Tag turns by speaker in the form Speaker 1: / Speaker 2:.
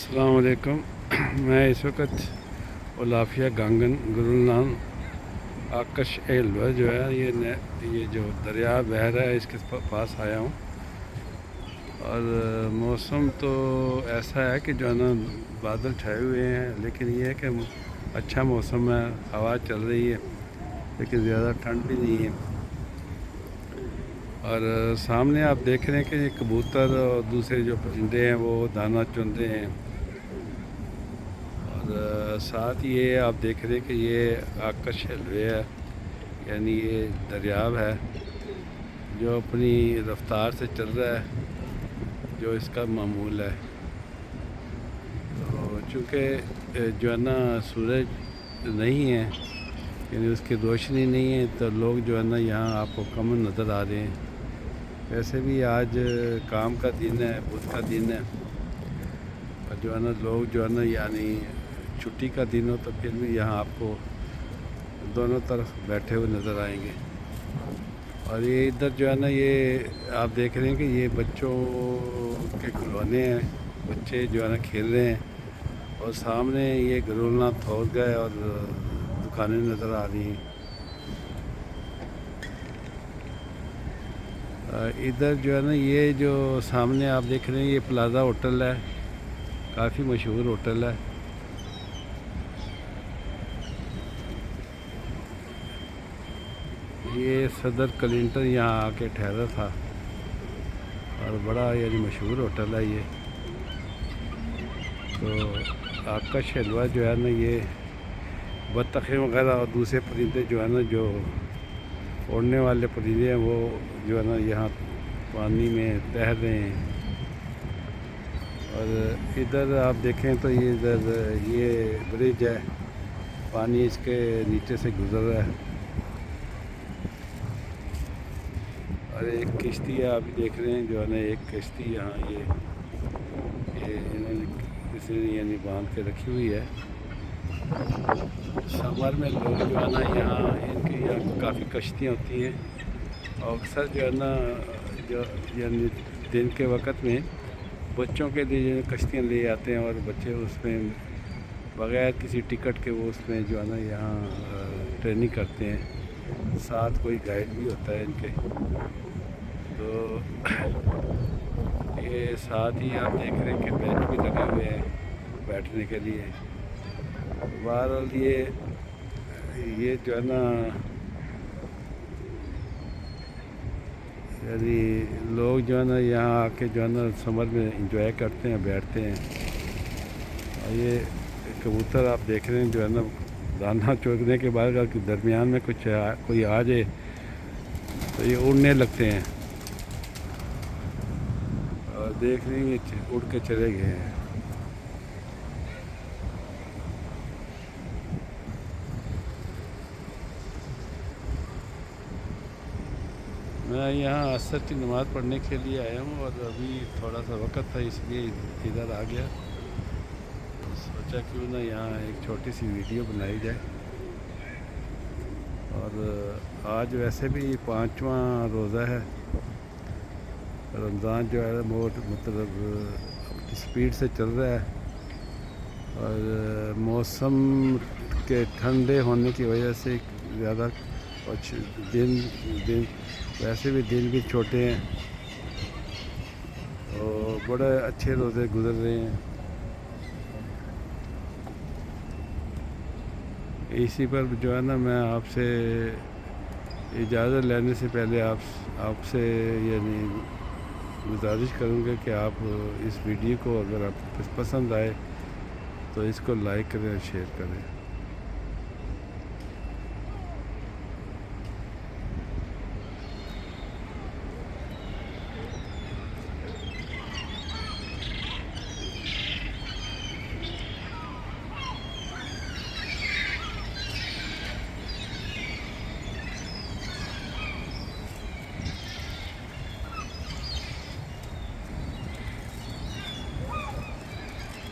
Speaker 1: السلام علیکم۔ میں اس وقت اولافیہ گانگن گرولان آکش ایلوا جو ہے یہ جو دریا بہہ رہا ہے اس کے پاس آیا ہوں، اور موسم تو ایسا ہے کہ جو ہے نا بادل چھائے ہوئے ہیں، لیکن یہ ہے کہ اچھا موسم ہے، ہوا چل رہی ہے لیکن زیادہ ٹھنڈ بھی نہیں ہے۔ اور سامنے آپ دیکھ رہے ہیں کہ کبوتر اور دوسرے جو پرندے ہیں وہ دانہ چن رہے ہیں، اور ساتھ یہ آپ دیکھ رہے ہیں کہ یہ آکش ایلوے ہے، یعنی یہ دریاب ہے جو اپنی رفتار سے چل رہا ہے، جو اس کا معمول ہے۔ تو چونکہ جو ہے نا سورج نہیں ہے، یعنی اس کی روشنی نہیں ہے، تو لوگ جو ہے نا یہاں آپ کو کم نظر آ رہے ہیں۔ ویسے بھی آج کام کا دن ہے، بدھ کا دن ہے، اور جو ہے نا لوگ جو ہے نا یعنی چھٹی کا دن ہو تو پھر بھی یہاں آپ کو دونوں طرف بیٹھے ہوئے نظر آئیں گے۔ اور یہ ادھر جو ہے نا یہ آپ دیکھ رہے ہیں کہ یہ بچوں کے کھلونے ہیں، بچے جو ہے نا کھیل رہے ہیں، اور سامنے یہ گرولنا تھوک گئے اور دکانیں نظر آ رہی ہیں۔ ادھر جو ہے نا یہ جو سامنے آپ دیکھ رہے ہیں یہ پلازا ہوٹل ہے، کافی مشہور ہوٹل ہے۔ یہ صدر کلنٹن یہاں آ کے ٹھہرا تھا، اور بڑا یعنی مشہور ہوٹل ہے یہ۔ تو آکش ایلوا جو ہے نا یہ بطخیں وغیرہ اور دوسرے پرندے جو ہے نا جو اڑنے والے پرندے ہیں وہ جو ہے نا یہاں پانی میں تیر رہے ہیں۔ اور ادھر آپ دیکھیں تو یہ ادھر یہ برج ہے، پانی اس کے نیچے سے گزر رہا ہے، اور ایک کشتی ہے آپ دیکھ رہے ہیں جو ہے نا ایک کشتی یہاں یہ انہوں نے کسی نے یعنی باندھ کے رکھی ہوئی ہے۔ سمر میں لوگ جو ہے نا یہاں ان کی یہاں کافی کشتیاں ہوتی ہیں، اور اکثر جو ہے نا جو یعنی دن کے وقت میں بچوں کے لیے کشتیاں لے آتے ہیں، اور بچے اس میں بغیر کسی ٹکٹ کے وہ اس میں جو ہے نا یہاں ٹریننگ کرتے ہیں، ساتھ کوئی گائیڈ بھی ہوتا ہے ان کے۔ تو یہ ساتھ ہی آپ دیکھ رہے ہیں کہ بینچ بھی لگے ہوئے ہیں بیٹھنے کے لیے۔ بہرحال یہ جو ہے نا یعنی لوگ جو ہے نا یہاں آ کے جو ہے نا سمر میں انجوائے کرتے ہیں، بیٹھتے ہیں۔ اور یہ کبوتر آپ دیکھ رہے ہیں جو ہے نا دانہ چوگنے کے بعد اگر درمیان میں کوئی آ جائے تو یہ اڑنے لگتے ہیں، اور دیکھ رہے ہیں یہ اڑ کے چلے گئے ہیں۔ میں یہاں عصر کی نماز پڑھنے کے لیے آیا ہوں، اور ابھی تھوڑا سا وقت تھا اس لیے ادھر آ گیا، سوچا کیوں نہ یہاں ایک چھوٹی سی ویڈیو بنائی جائے۔ اور آج ویسے بھی 5واں روزہ ہے، رمضان جو ہے بہت مطلب اپنی سپیڈ سے چل رہا ہے، اور موسم کے ٹھنڈے ہونے کی وجہ سے زیادہ دن ویسے بھی دن بھی چھوٹے ہیں، اور بڑے اچھے روزے گزر رہے ہیں۔ اسی پر جو ہے نا میں آپ سے اجازت لینے سے پہلے آپ سے یعنی گزارش کروں گا کہ آپ اس ویڈیو کو اگر آپ پسند آئے تو اس کو لائک کریں اور شیئر کریں۔